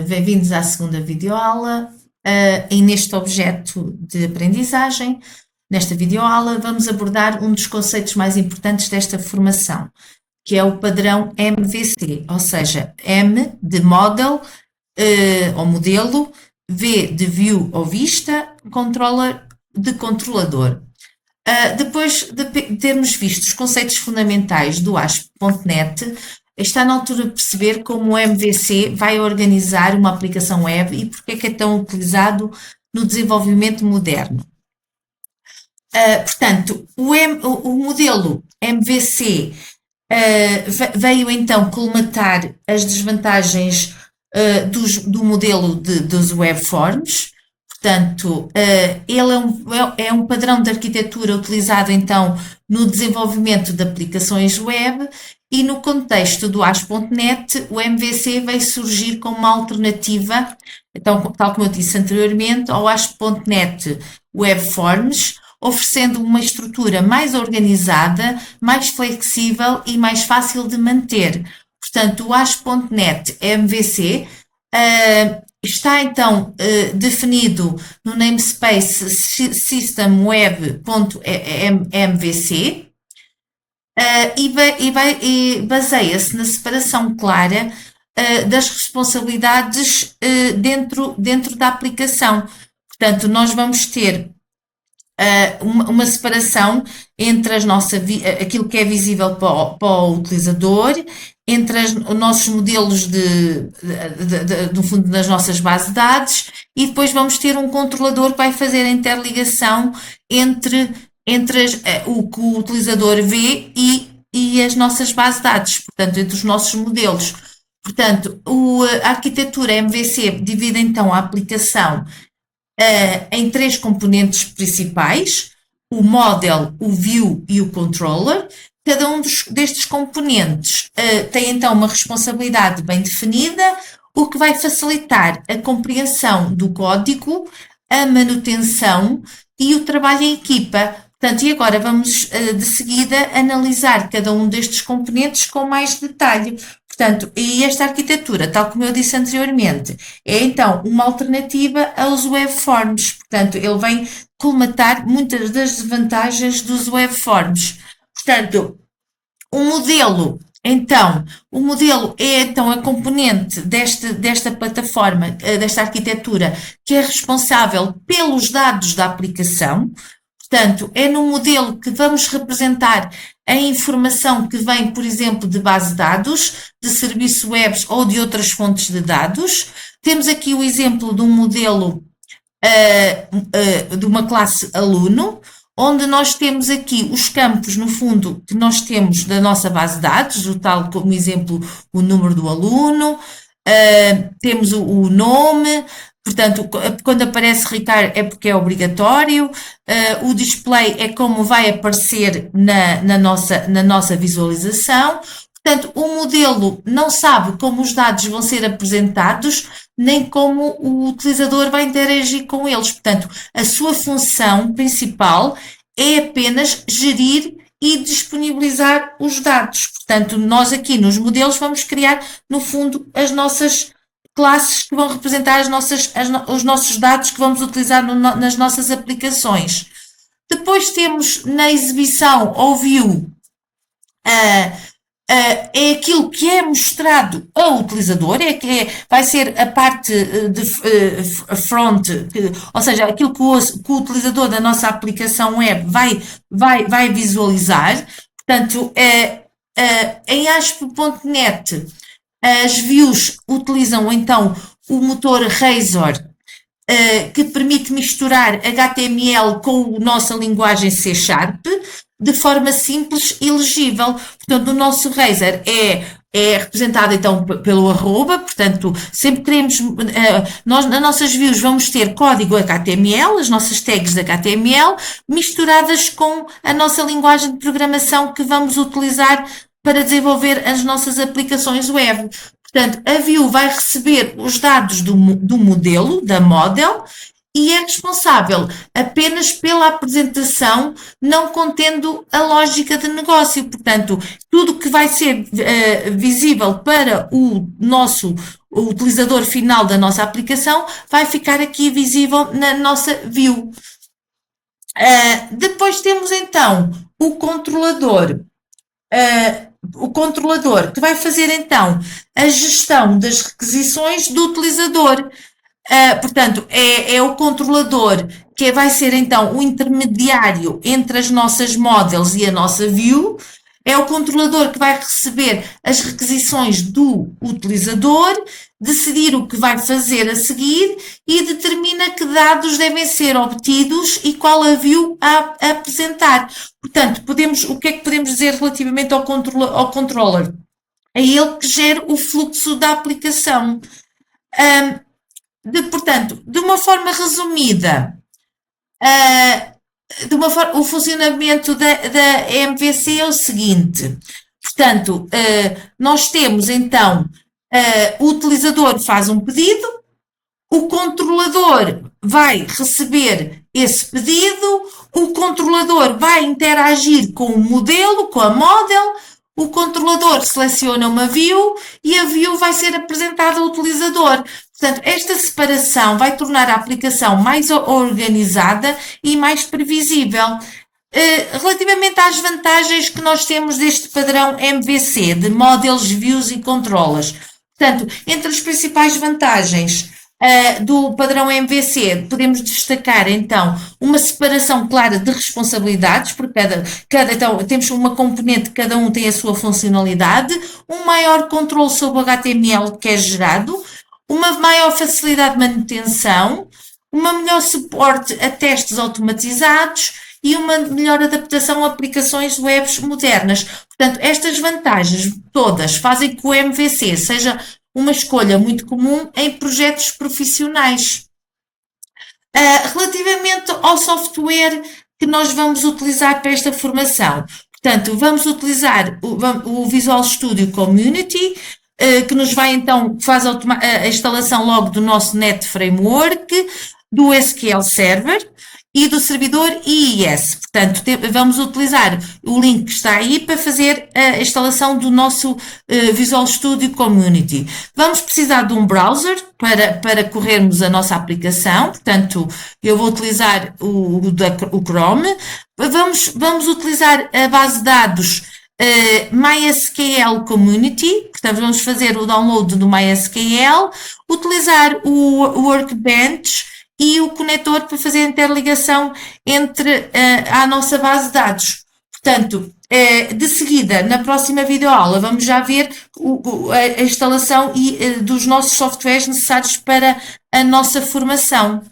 Bem-vindos à segunda videoaula e neste objeto de aprendizagem. Nesta videoaula vamos abordar um dos conceitos mais importantes desta formação, que é o padrão MVC, ou seja, M de model ou modelo, V de view ou vista, controller de controlador. Depois de termos visto os conceitos fundamentais do ASP.NET, está na altura de perceber como o MVC vai organizar uma aplicação web e porque é que é tão utilizado no desenvolvimento moderno. Portanto, o modelo MVC veio então colmatar as desvantagens do modelo dos webforms. Portanto, ele é um padrão de arquitetura utilizado então no desenvolvimento de aplicações web e no contexto do ASP.NET, o MVC veio surgir como uma alternativa, então, tal como eu disse anteriormente, ao ASP.NET Webforms, oferecendo uma estrutura mais organizada, mais flexível e mais fácil de manter. Portanto, o ASP.NET MVC está então definido no namespace systemweb.mvc e baseia-se na separação clara das responsabilidades dentro da aplicação. Portanto, nós vamos ter uma separação entre aquilo que é visível para o utilizador, entre os nossos modelos no fundo das nossas bases de dados, e depois vamos ter um controlador que vai fazer a interligação entre o que o utilizador vê e as nossas bases de dados, portanto, entre os nossos modelos. Portanto, a arquitetura MVC divide então a aplicação em três componentes principais: o model, o view e o controller. Cada um destes componentes tem então uma responsabilidade bem definida, o que vai facilitar a compreensão do código, a manutenção e o trabalho em equipa. Portanto, e agora vamos de seguida analisar cada um destes componentes com mais detalhe. Portanto, e esta arquitetura, tal como eu disse anteriormente, é então uma alternativa aos webforms. Portanto, ele vem colmatar muitas das desvantagens dos webforms. Portanto, o modelo é então a componente desta plataforma, desta arquitetura, que é responsável pelos dados da aplicação. Portanto, é no modelo que vamos representar a informação que vem, por exemplo, de base de dados, de serviços web ou de outras fontes de dados. Temos aqui o exemplo de um modelo de uma classe aluno, onde nós temos aqui os campos, no fundo, que nós temos da nossa base de dados, o tal como exemplo, o número do aluno, temos o nome. Portanto, quando aparece Ricardo é porque é obrigatório, o display é como vai aparecer na nossa visualização. Portanto, o modelo não sabe como os dados vão ser apresentados, nem como o utilizador vai interagir com eles. Portanto, a sua função principal é apenas gerir e disponibilizar os dados. Portanto, nós aqui nos modelos vamos criar, no fundo, as nossas classes que vão representar os nossos dados que vamos utilizar nas nossas aplicações. Depois temos na exibição ou view, é aquilo que é mostrado ao utilizador, vai ser a parte de front, ou seja, aquilo que o utilizador da nossa aplicação web vai visualizar. Portanto, em ASP.NET, as views utilizam então o motor Razor, que permite misturar HTML com a nossa linguagem C#, de forma simples e legível. Portanto, o nosso Razor é representado então pelo arroba. Portanto, sempre queremos, nós nas nossas views vamos ter código HTML, as nossas tags de HTML, misturadas com a nossa linguagem de programação que vamos utilizar para desenvolver as nossas aplicações web. Portanto, a view vai receber os dados do modelo, da model, e é responsável apenas pela apresentação, não contendo a lógica de negócio. Portanto, tudo que vai ser visível para o nosso o utilizador final da nossa aplicação vai ficar aqui visível na nossa view. Depois temos então o controlador que vai fazer então a gestão das requisições do utilizador. Portanto, é o controlador que vai ser então o intermediário entre as nossas models e a nossa view. É o controlador que vai receber as requisições do utilizador, decidir o que vai fazer a seguir e determina que dados devem ser obtidos e qual a view a apresentar. Portanto, o que é que podemos dizer relativamente ao controller? É ele que gera o fluxo da aplicação. Portanto, de uma forma resumida, o funcionamento da MVC é o seguinte. Portanto, nós temos então, o utilizador faz um pedido, o controlador vai receber esse pedido, o controlador vai interagir com o modelo, com a model, o controlador seleciona uma view e a view vai ser apresentada ao utilizador. Portanto, esta separação vai tornar a aplicação mais organizada e mais previsível. Relativamente às vantagens que nós temos deste padrão MVC, de Models, Views e Controllers. Portanto, entre as principais vantagens do padrão MVC, podemos destacar então uma separação clara de responsabilidades, porque então, temos uma componente, cada um tem a sua funcionalidade, um maior controle sobre o HTML que é gerado, uma maior facilidade de manutenção, uma melhor suporte a testes automatizados e uma melhor adaptação a aplicações web modernas. Portanto, estas vantagens todas fazem que o MVC seja uma escolha muito comum em projetos profissionais. Relativamente ao software que nós vamos utilizar para esta formação, portanto, vamos utilizar o Visual Studio Community, que nos vai então, faz a instalação logo do nosso Net Framework, do SQL Server e do servidor IIS. Portanto, vamos utilizar o link que está aí para fazer a instalação do nosso Visual Studio Community. Vamos precisar de um browser para corrermos a nossa aplicação. Portanto, eu vou utilizar o Chrome. Vamos utilizar a base de dados MySQL Community, portanto vamos fazer o download do MySQL, utilizar o Workbench e o conector para fazer a interligação entre a nossa base de dados. Portanto, de seguida, na próxima videoaula, vamos já ver a instalação dos nossos softwares necessários para a nossa formação.